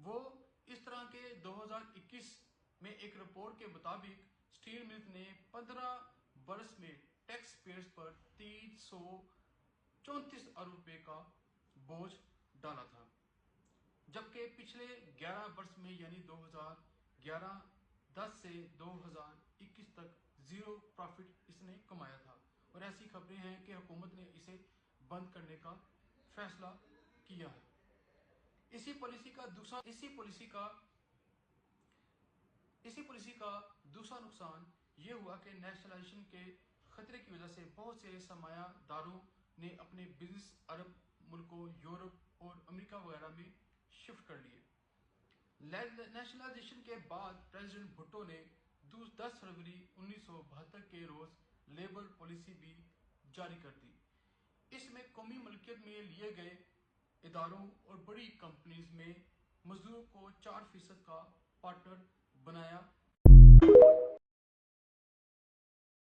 وہ اس طرح کے 2021 میں ایک رپورٹ کے مطابق اسٹیل ملز نے 15 برس میں ٹیکس پیئرز پر 334 ارب روپے کا بوجھ ڈالا تھا، جبکہ پچھلے 11 برس میں یعنی 2011-10 سے 2021 تک زیرو پروفٹ اس نے کمایا تھا۔ اور ایسی خبریں ہیں کہ حکومت نے اسے بند کرنے کا فیصلہ کیا ہے۔ اسی پالیسی کا دوسرا نقصان یہ ہوا کہ نیشنلائزیشن کے خطرے کی وجہ سے بہت سے سرمایہ داروں نے اپنے بزنس عرب ملکوں، یورپ اور امریکہ وغیرہ میں شفٹ کر لیے۔ نیشنلائزیشن کے بعد پریزیڈنٹ بھٹو نے 10 فروری 1972 کے روز لیبر پالیسی بھی جاری کر دی۔ اس میں قومی ملکیت میں لیے گئے اداروں اور بڑی کمپنیز میں مزدوروں کو 4% کا پارٹنر بنایا